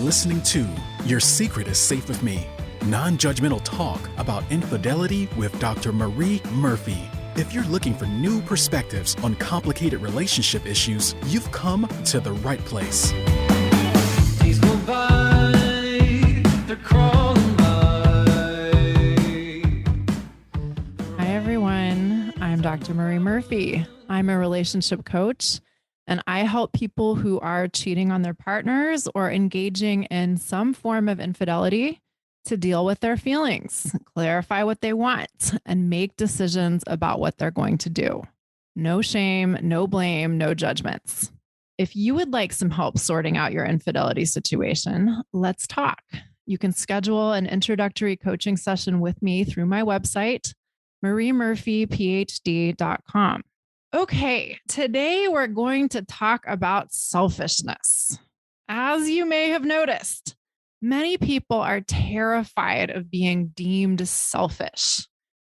listening to Your Secret is Safe with Me, non-judgmental talk about infidelity with Dr. Marie Murphy. If you're looking for new perspectives on complicated relationship issues, you've come to the right place. Days go by, they're crawling by. Hi, everyone. I'm Dr. Marie Murphy. I'm a relationship coach, and I help people who are cheating on their partners or engaging in some form of infidelity to deal with their feelings, clarify what they want, and make decisions about what they're going to do. No shame, no blame, no judgments. If you would like some help sorting out your infidelity situation, let's talk. You can schedule an introductory coaching session with me through my website, mariemurphyphd.com. Okay, today we're going to talk about selfishness. As you may have noticed, many people are terrified of being deemed selfish.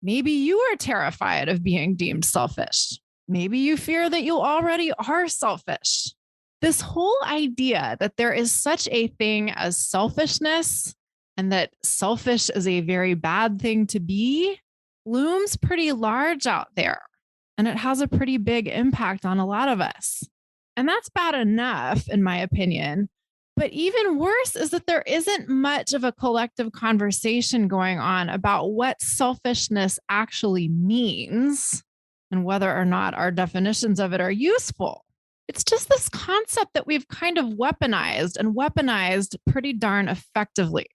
Maybe you are terrified of being deemed selfish. Maybe you fear that you already are selfish. This whole idea that there is such a thing as selfishness and that selfish is a very bad thing to be looms pretty large out there. And it has a pretty big impact on a lot of us. And that's bad enough, in my opinion. But even worse is that there isn't much of a collective conversation going on about what selfishness actually means and whether or not our definitions of it are useful. It's just this concept that we've kind of weaponized pretty darn effectively.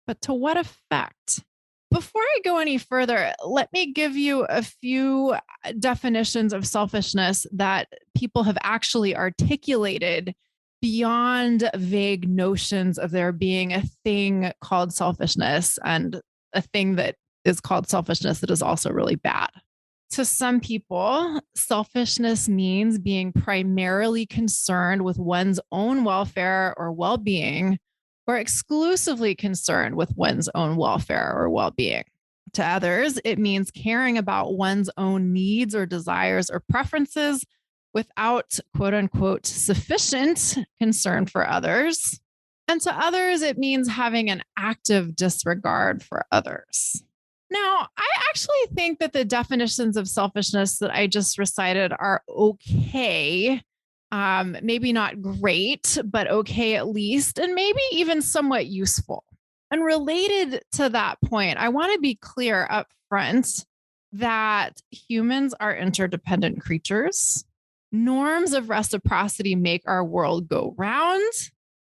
But to what effect? Before I go any further, let me give you a few definitions of selfishness that people have actually articulated beyond vague notions of there being a thing called selfishness and a thing that is called selfishness that is also really bad. To some people, selfishness means being primarily concerned with one's own welfare or well-being, or exclusively concerned with one's own welfare or well-being. To others, it means caring about one's own needs or desires or preferences without, quote unquote, sufficient concern for others. And to others, it means having an active disregard for others. Now, I actually think that the definitions of selfishness that I just recited are okay. Maybe not great, but okay at least, and maybe even somewhat useful. And related to that point, I want to be clear up front that humans are interdependent creatures. Norms of reciprocity make our world go round.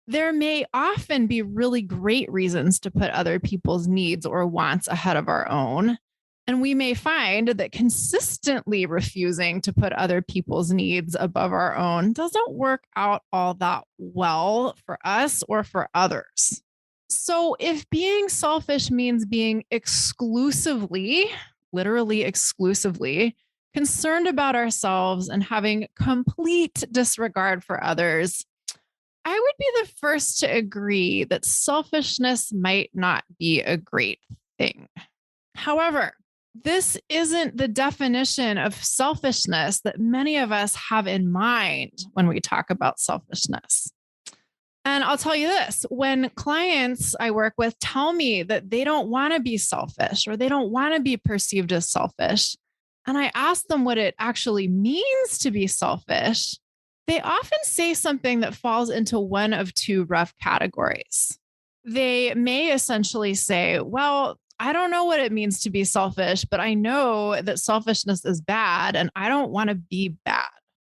There may often be really great reasons to put other people's needs or wants ahead of our own. And we may find that consistently refusing to put other people's needs above our own doesn't work out all that well for us or for others. So if being selfish means being exclusively, literally exclusively, concerned about ourselves and having complete disregard for others, I would be the first to agree that selfishness might not be a great thing. However, this isn't the definition of selfishness that many of us have in mind when we talk about selfishness. And I'll tell you this, when clients I work with tell me that they don't want to be selfish or they don't want to be perceived as selfish, and I ask them what it actually means to be selfish, they often say something that falls into one of two rough categories. They may essentially say, well, I don't know what it means to be selfish, but I know that selfishness is bad and I don't want to be bad.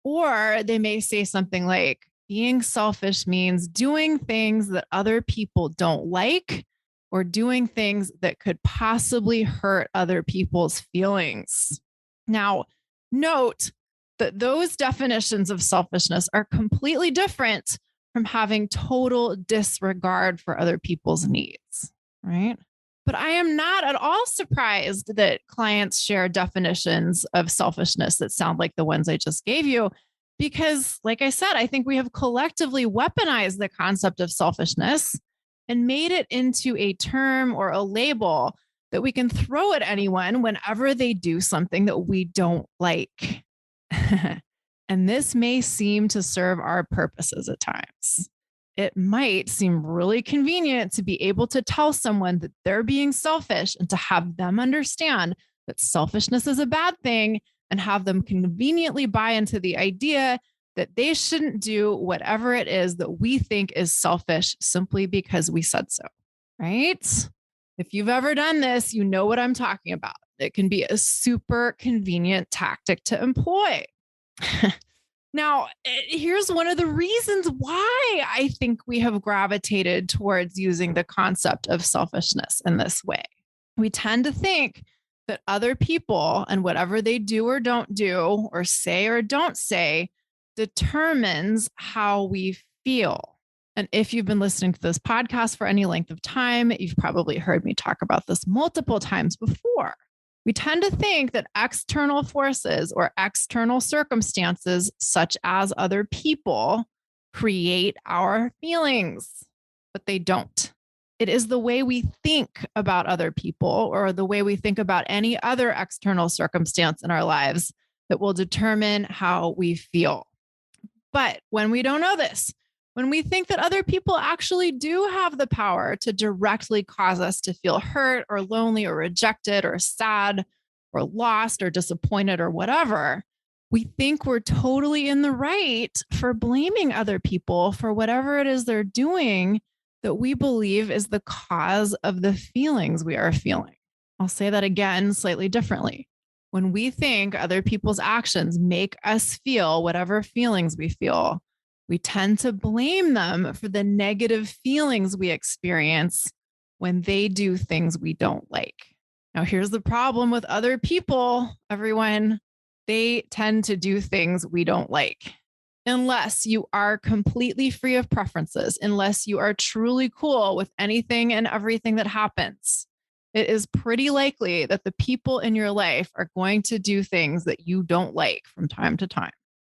Or they may say something like, being selfish means doing things that other people don't like or doing things that could possibly hurt other people's feelings. Now, note that those definitions of selfishness are completely different from having total disregard for other people's needs, right? But I am not at all surprised that clients share definitions of selfishness that sound like the ones I just gave you, because, like I said, I think we have collectively weaponized the concept of selfishness and made it into a term or a label that we can throw at anyone whenever they do something that we don't like. And this may seem to serve our purposes at times. it might seem really convenient to be able to tell someone that they're being selfish and to have them understand that selfishness is a bad thing and have them conveniently buy into the idea that they shouldn't do whatever it is that we think is selfish simply because we said so, right? If you've ever done this, you know what I'm talking about. It can be a super convenient tactic to employ. Now, here's one of the reasons why I think we have gravitated towards using the concept of selfishness in this way. We tend to think that other people and whatever they do or don't do, or say or don't say, determines how we feel. And if you've been listening to this podcast for any length of time, you've probably heard me talk about this multiple times before. We tend to think that external forces or external circumstances, such as other people, create our feelings, but they don't. It is the way we think about other people or the way we think about any other external circumstance in our lives that will determine how we feel. But when we don't know this, when we think that other people actually do have the power to directly cause us to feel hurt or lonely or rejected or sad or lost or disappointed or whatever, we think we're totally in the right for blaming other people for whatever it is they're doing that we believe is the cause of the feelings we are feeling. I'll say that again slightly differently. When we think other people's actions make us feel whatever feelings we feel, we tend to blame them for the negative feelings we experience when they do things we don't like. Now, here's the problem with other people, everyone. They tend to do things we don't like. Unless you are completely free of preferences, unless you are truly cool with anything and everything that happens, it is pretty likely that the people in your life are going to do things that you don't like from time to time.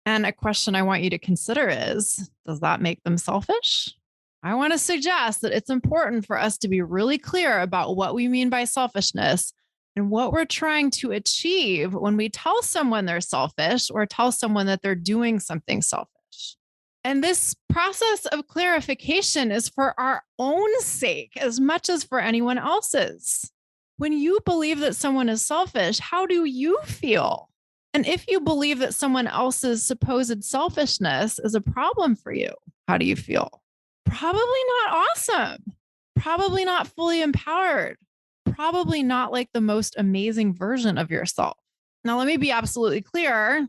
And a question I want you to consider is, does that make them selfish? I want to suggest that it's important for us to be really clear about what we mean by selfishness and what we're trying to achieve when we tell someone they're selfish or tell someone that they're doing something selfish. And this process of clarification is for our own sake as much as for anyone else's. When you believe that someone is selfish, how do you feel? And if you believe that someone else's supposed selfishness is a problem for you, how do you feel? Probably not awesome. Probably not fully empowered. Probably not like the most amazing version of yourself. Now, let me be absolutely clear.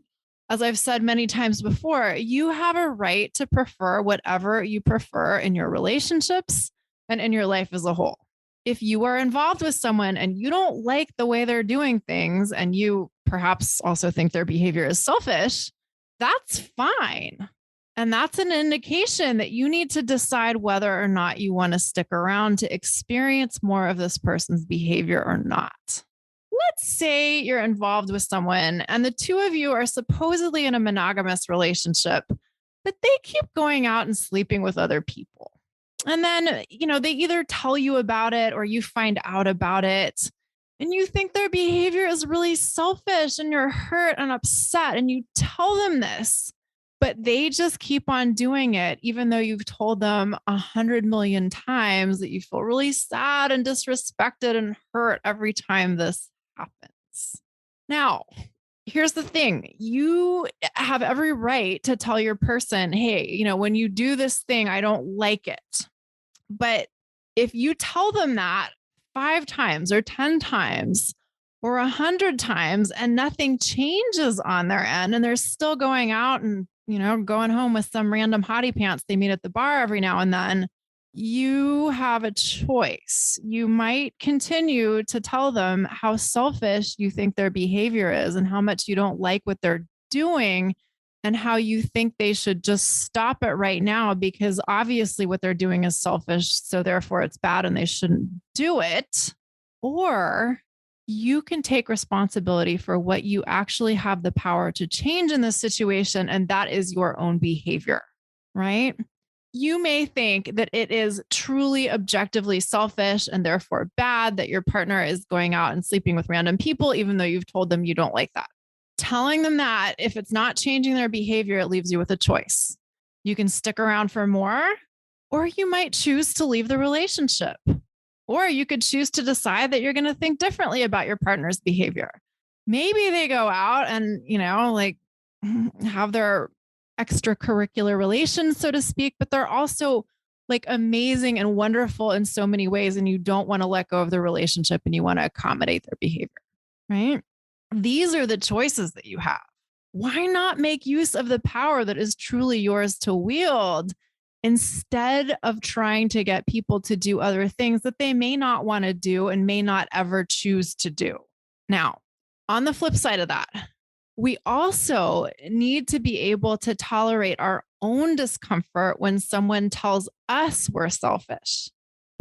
As I've said many times before, you have a right to prefer whatever you prefer in your relationships and in your life as a whole. If you are involved with someone and you don't like the way they're doing things and you perhaps also think their behavior is selfish, that's fine. And that's an indication that you need to decide whether or not you want to stick around to experience more of this person's behavior or not. Let's say you're involved with someone and the two of you are supposedly in a monogamous relationship, but they keep going out and sleeping with other people. And then, they either tell you about it or you find out about it and you think their behavior is really selfish and you're hurt and upset and you tell them this, but they just keep on doing it, even though you've told them 100 million times that you feel really sad and disrespected and hurt every time this happens. Now, here's the thing. You have every right to tell your person, hey, when you do this thing, I don't like it. But if you tell them that 5 times or 10 times or 100 times and nothing changes on their end and they're still going out and, going home with some random hottie pants they meet at the bar every now and then, you have a choice. You might continue to tell them how selfish you think their behavior is and how much you don't like what they're doing and how you think they should just stop it right now because obviously what they're doing is selfish, so therefore it's bad and they shouldn't do it. Or you can take responsibility for what you actually have the power to change in this situation, and that is your own behavior, right? You may think that it is truly objectively selfish and therefore bad that your partner is going out and sleeping with random people, even though you've told them you don't like that. Telling them that, if it's not changing their behavior, it leaves you with a choice. You can stick around for more, Or you might choose to leave the relationship. Or you could choose to decide that you're going to think differently about your partner's behavior. Maybe they go out and, like have their extracurricular relations, so to speak, but they're also like amazing and wonderful in so many ways. And you don't want to let go of the relationship and you want to accommodate their behavior, right? These are the choices that you have. Why not make use of the power that is truly yours to wield instead of trying to get people to do other things that they may not want to do and may not ever choose to do? Now, on the flip side of that, we also need to be able to tolerate our own discomfort when someone tells us we're selfish.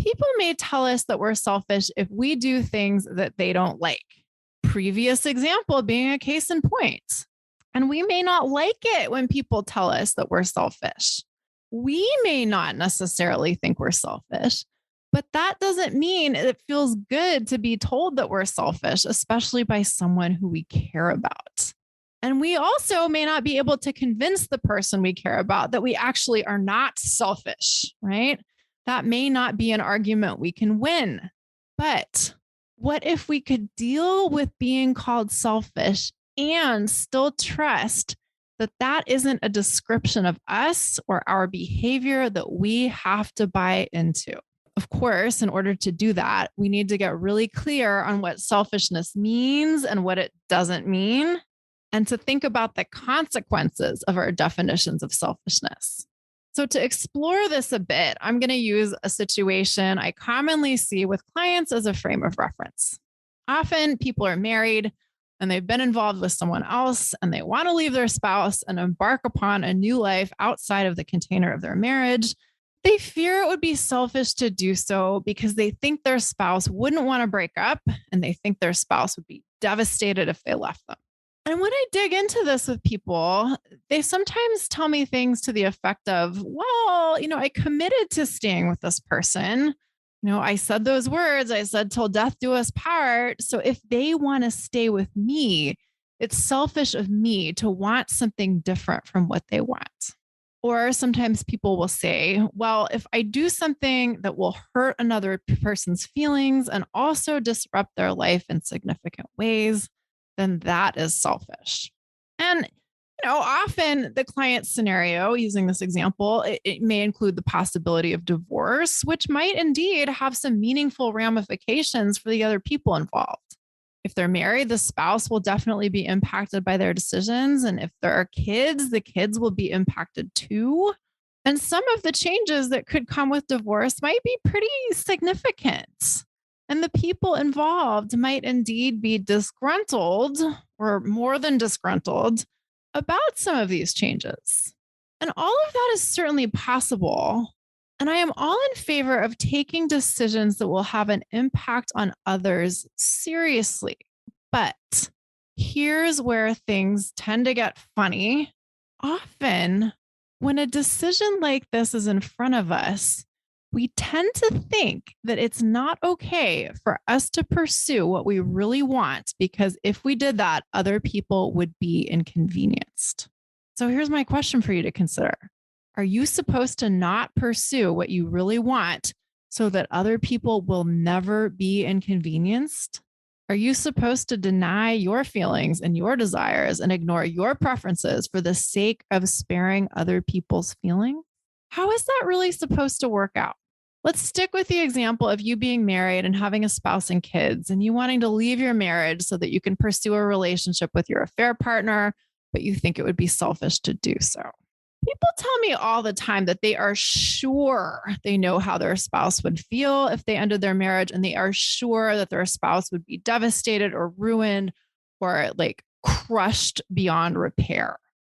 People may tell us that we're selfish if we do things that they don't like. Previous example being a case in point. And we may not like it when people tell us that we're selfish. We may not necessarily think we're selfish, but that doesn't mean it feels good to be told that we're selfish, especially by someone who we care about. And we also may not be able to convince the person we care about that we actually are not selfish, right? That may not be an argument we can win. But what if we could deal with being called selfish and still trust that that isn't a description of us or our behavior that we have to buy into? Of course, in order to do that, we need to get really clear on what selfishness means and what it doesn't mean, and to think about the consequences of our definitions of selfishness. So, to explore this a bit, I'm going to use a situation I commonly see with clients as a frame of reference. Often, people are married and they've been involved with someone else and they want to leave their spouse and embark upon a new life outside of the container of their marriage. They fear it would be selfish to do so because they think their spouse wouldn't want to break up and they think their spouse would be devastated if they left them. And when I dig into this with people, they sometimes tell me things to the effect of, well, I committed to staying with this person. I said those words, I said, till death do us part. So if they want to stay with me, it's selfish of me to want something different from what they want. Or sometimes people will say, well, if I do something that will hurt another person's feelings and also disrupt their life in significant ways, then that is selfish. And, often the client scenario, using this example, it may include the possibility of divorce, which might indeed have some meaningful ramifications for the other people involved. If they're married, the spouse will definitely be impacted by their decisions. And if there are kids, the kids will be impacted too. And some of the changes that could come with divorce might be pretty significant. And the people involved might indeed be disgruntled or more than disgruntled about some of these changes. And all of that is certainly possible. And I am all in favor of taking decisions that will have an impact on others seriously. But here's where things tend to get funny. Often, when a decision like this is in front of us, we tend to think that it's not okay for us to pursue what we really want, because if we did that, other people would be inconvenienced. So here's my question for you to consider. Are you supposed to not pursue what you really want so that other people will never be inconvenienced? Are you supposed to deny your feelings and your desires and ignore your preferences for the sake of sparing other people's feelings? How is that really supposed to work out? Let's stick with the example of you being married and having a spouse and kids, and you wanting to leave your marriage so that you can pursue a relationship with your affair partner, but you think it would be selfish to do so. People tell me all the time that they are sure they know how their spouse would feel if they ended their marriage, and they are sure that their spouse would be devastated or ruined or like crushed beyond repair.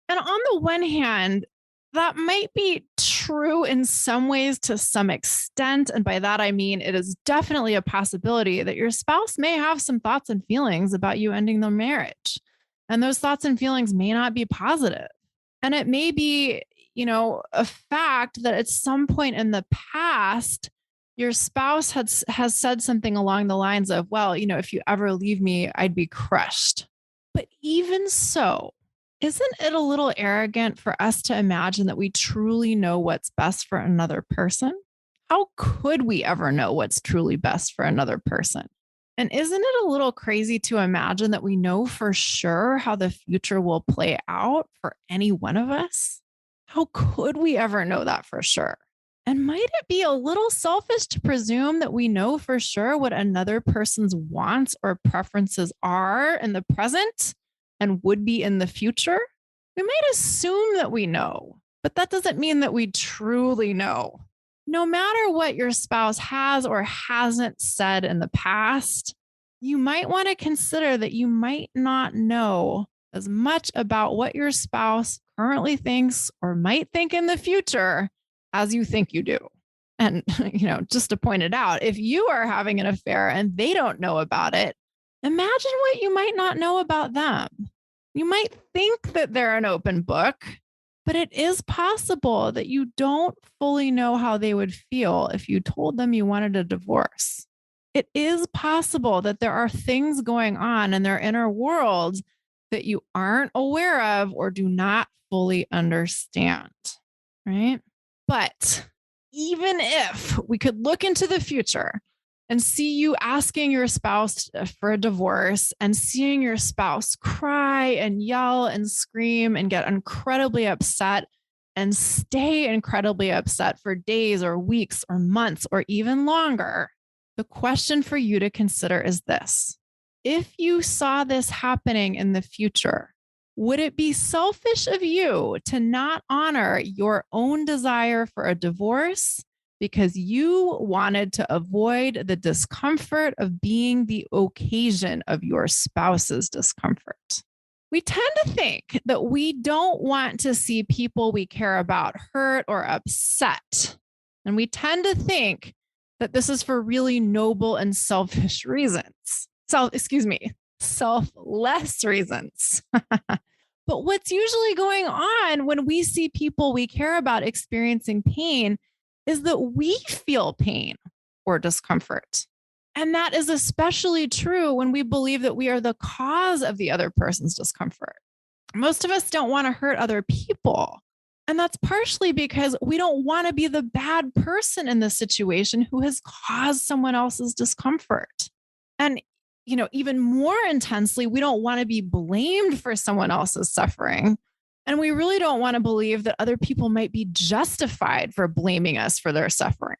And on the one hand, that might be true in some ways to some extent. And by that, I mean, it is definitely a possibility that your spouse may have some thoughts and feelings about you ending the marriage. And those thoughts and feelings may not be positive. And it may be, a fact that at some point in the past, your spouse has said something along the lines of, well, if you ever leave me, I'd be crushed. But even so, Isn't it a little arrogant for us to imagine that we truly know what's best for another person? How could we ever know what's truly best for another person? And isn't it a little crazy to imagine that we know for sure how the future will play out for any one of us? How could we ever know that for sure? And might it be a little selfish to presume that we know for sure what another person's wants or preferences are in the present and would be in the future? We might assume that we know, but that doesn't mean that we truly know. No matter what your spouse has or hasn't said in the past, you might want to consider that you might not know as much about what your spouse currently thinks or might think in the future as you think you do. And, just to point it out, if you are having an affair and they don't know about it, imagine what you might not know about them. You might think that they're an open book, but it is possible that you don't fully know how they would feel if you told them you wanted a divorce. It is possible that there are things going on in their inner world that you aren't aware of or do not fully understand, right? But even if we could look into the future and see you asking your spouse for a divorce and seeing your spouse cry and yell and scream and get incredibly upset and stay incredibly upset for days or weeks or months or even longer, the question for you to consider is this. If you saw this happening in the future, would it be selfish of you to not honor your own desire for a divorce because you wanted to avoid the discomfort of being the occasion of your spouse's discomfort? We tend to think that we don't want to see people we care about hurt or upset. And we tend to think that this is for really noble and selfish reasons. Selfless reasons. But what's usually going on when we see people we care about experiencing pain is that we feel pain or discomfort. And that is especially true when we believe that we are the cause of the other person's discomfort. Most of us don't want to hurt other people. And that's partially because we don't want to be the bad person in the situation who has caused someone else's discomfort. And, even more intensely, we don't want to be blamed for someone else's suffering. And we really don't want to believe that other people might be justified for blaming us for their suffering.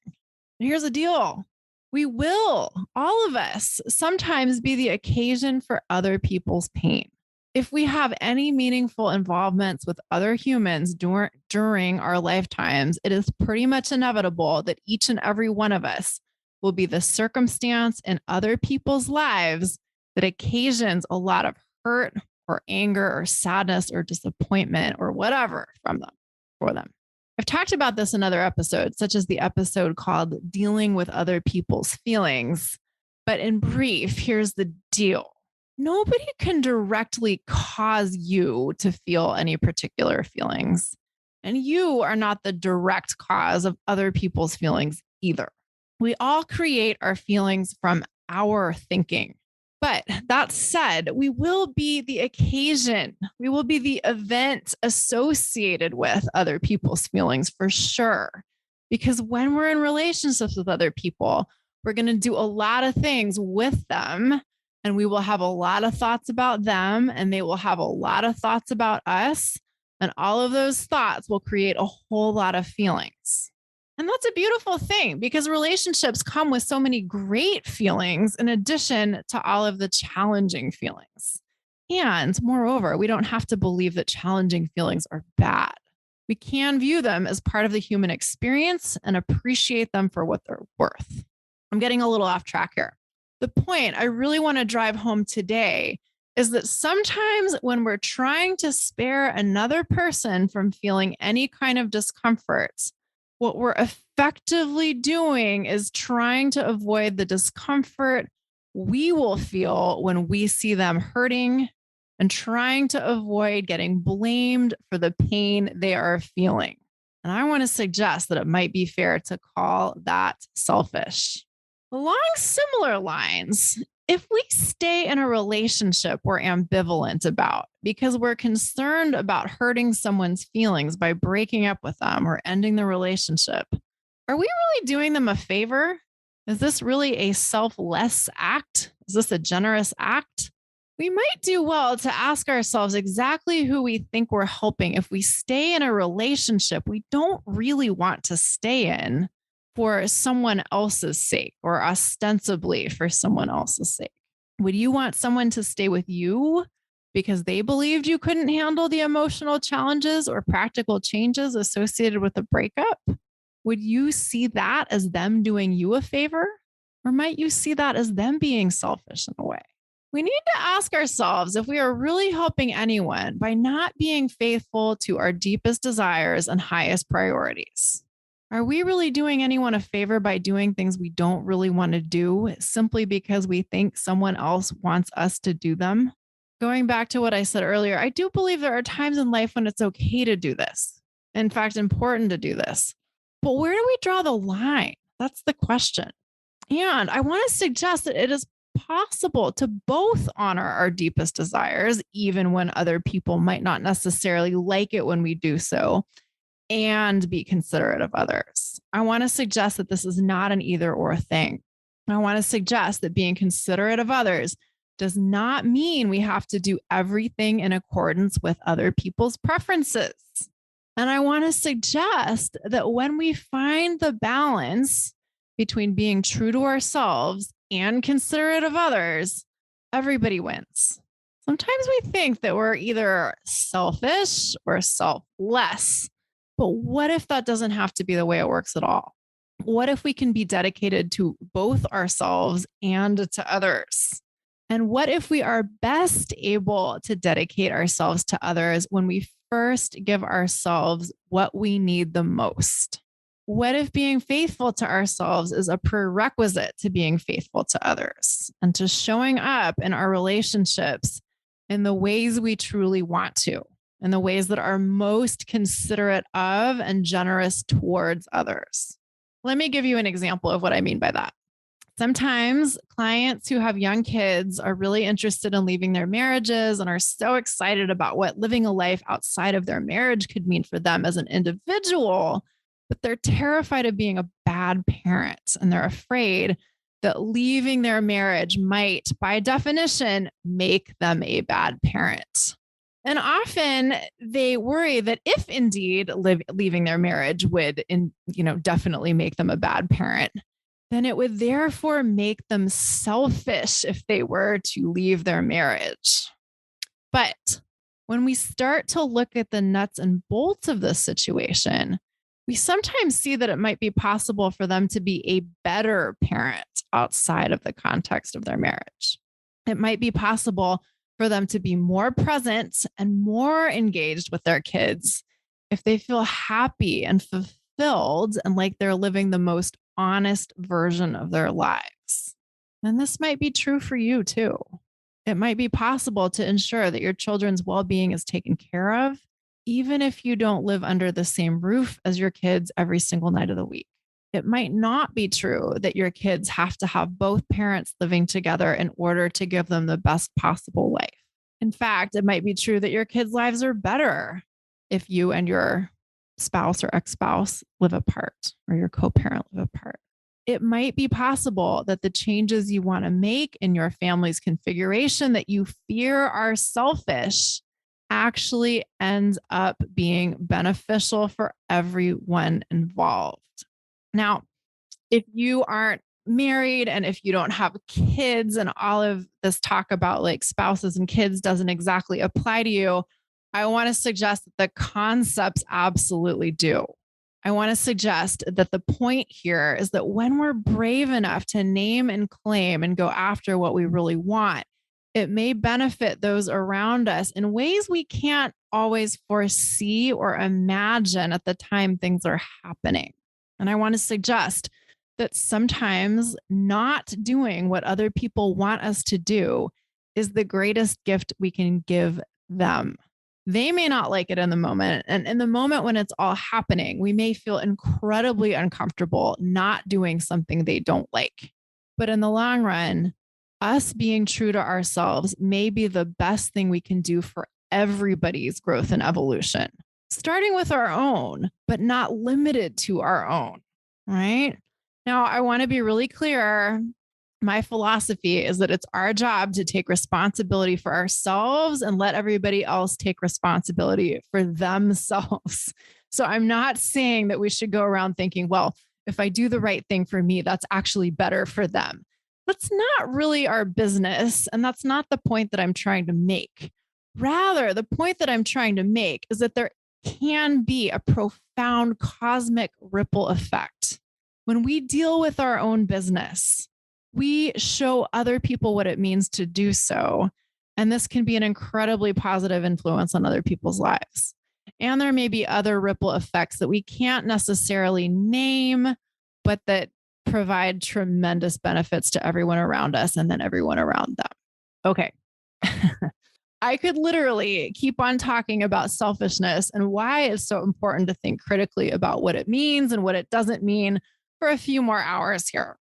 And here's the deal. We will, all of us, sometimes be the occasion for other people's pain. If we have any meaningful involvements with other humans during our lifetimes, it is pretty much inevitable that each and every one of us will be the circumstance in other people's lives that occasions a lot of hurt or anger or sadness or disappointment or whatever for them. I've talked about this in other episodes, such as the episode called Dealing with Other People's Feelings. But in brief, here's the deal. Nobody can directly cause you to feel any particular feelings. And you are not the direct cause of other people's feelings either. We all create our feelings from our thinking. But that said, we will be the occasion, we will be the event associated with other people's feelings for sure. Because when we're in relationships with other people, we're going to do a lot of things with them, and we will have a lot of thoughts about them, and they will have a lot of thoughts about us. And all of those thoughts will create a whole lot of feelings. And that's a beautiful thing because relationships come with so many great feelings in addition to all of the challenging feelings. And moreover, we don't have to believe that challenging feelings are bad. We can view them as part of the human experience and appreciate them for what they're worth. I'm getting a little off track here. The point I really want to drive home today is that sometimes when we're trying to spare another person from feeling any kind of discomfort, what we're effectively doing is trying to avoid the discomfort we will feel when we see them hurting and trying to avoid getting blamed for the pain they are feeling. And I want to suggest that it might be fair to call that selfish. Along similar lines, if we stay in a relationship we're ambivalent about because we're concerned about hurting someone's feelings by breaking up with them or ending the relationship, are we really doing them a favor? Is this really a selfless act? Is this a generous act? We might do well to ask ourselves exactly who we think we're helping if we stay in a relationship we don't really want to stay in for someone else's sake or ostensibly for someone else's sake. Would you want someone to stay with you because they believed you couldn't handle the emotional challenges or practical changes associated with a breakup? Would you see that as them doing you a favor? Or might you see that as them being selfish in a way? We need to ask ourselves if we are really helping anyone by not being faithful to our deepest desires and highest priorities. Are we really doing anyone a favor by doing things we don't really want to do simply because we think someone else wants us to do them? Going back to what I said earlier, I do believe there are times in life when it's okay to do this. In fact, important to do this. But where do we draw the line? That's the question. And I want to suggest that it is possible to both honor our deepest desires, even when other people might not necessarily like it when we do so, and be considerate of others. I want to suggest that this is not an either or thing. I want to suggest that being considerate of others does not mean we have to do everything in accordance with other people's preferences. And I want to suggest that when we find the balance between being true to ourselves and considerate of others, everybody wins. Sometimes we think that we're either selfish or selfless. But what if that doesn't have to be the way it works at all? What if we can be dedicated to both ourselves and to others? And what if we are best able to dedicate ourselves to others when we first give ourselves what we need the most? What if being faithful to ourselves is a prerequisite to being faithful to others and to showing up in our relationships in the ways we truly want to, in the ways that are most considerate of and generous towards others? Let me give you an example of what I mean by that. Sometimes clients who have young kids are really interested in leaving their marriages and are so excited about what living a life outside of their marriage could mean for them as an individual, but they're terrified of being a bad parent. And they're afraid that leaving their marriage might, by definition, make them a bad parent. And often they worry that if indeed leaving their marriage would, definitely make them a bad parent, then it would therefore make them selfish if they were to leave their marriage. But when we start to look at the nuts and bolts of this situation, we sometimes see that it might be possible for them to be a better parent outside of the context of their marriage. It might be possible for them to be more present and more engaged with their kids if they feel happy and fulfilled and like they're living the most honest version of their lives. And this might be true for you too. It might be possible to ensure that your children's well-being is taken care of, even if you don't live under the same roof as your kids every single night of the week. It might not be true that your kids have to have both parents living together in order to give them the best possible life. In fact, it might be true that your kids' lives are better if you and your spouse or ex-spouse live apart or your co-parent live apart. It might be possible that the changes you want to make in your family's configuration that you fear are selfish actually ends up being beneficial for everyone involved. Now, if you aren't married and if you don't have kids and all of this talk about like spouses and kids doesn't exactly apply to you, I want to suggest that the concepts absolutely do. I want to suggest that the point here is that when we're brave enough to name and claim and go after what we really want, it may benefit those around us in ways we can't always foresee or imagine at the time things are happening. And I want to suggest that sometimes not doing what other people want us to do is the greatest gift we can give them. They may not like it in the moment. And in the moment when it's all happening, we may feel incredibly uncomfortable not doing something they don't like. But in the long run, us being true to ourselves may be the best thing we can do for everybody's growth and evolution, starting with our own, but not limited to our own, right? Now, I want to be really clear. My philosophy is that it's our job to take responsibility for ourselves and let everybody else take responsibility for themselves. So I'm not saying that we should go around thinking, well, if I do the right thing for me, that's actually better for them. That's not really our business. And that's not the point that I'm trying to make. Rather, the point that I'm trying to make is that there can be a profound cosmic ripple effect. When we deal with our own business, we show other people what it means to do so. And this can be an incredibly positive influence on other people's lives. And there may be other ripple effects that we can't necessarily name, but that provide tremendous benefits to everyone around us and then everyone around them. Okay. I could literally keep on talking about selfishness and why it's so important to think critically about what it means and what it doesn't mean for a few more hours here.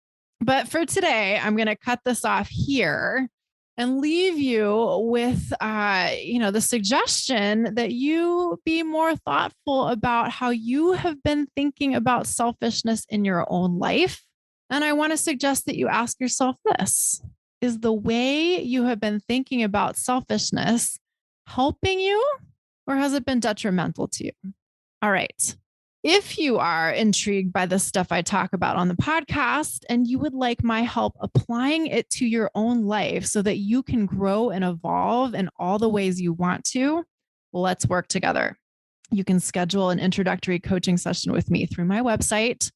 But for today, I'm going to cut this off here and leave you with, the suggestion that you be more thoughtful about how you have been thinking about selfishness in your own life. And I want to suggest that you ask yourself this: is the way you have been thinking about selfishness helping you, or has it been detrimental to you? All right. If you are intrigued by the stuff I talk about on the podcast and you would like my help applying it to your own life so that you can grow and evolve in all the ways you want to, let's work together. You can schedule an introductory coaching session with me through my website,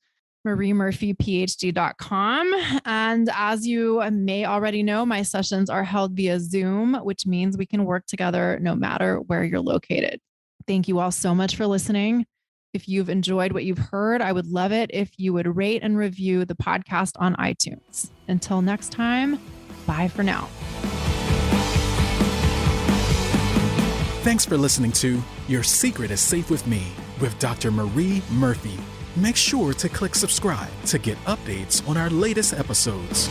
mariemurphyphd.com. And as you may already know, my sessions are held via Zoom, which means we can work together no matter where you're located. Thank you all so much for listening. If you've enjoyed what you've heard, I would love it if you would rate and review the podcast on iTunes. Until next time, bye for now. Thanks for listening to Your Secret is Safe with Me with Dr. Marie Murphy. Make sure to click subscribe to get updates on our latest episodes.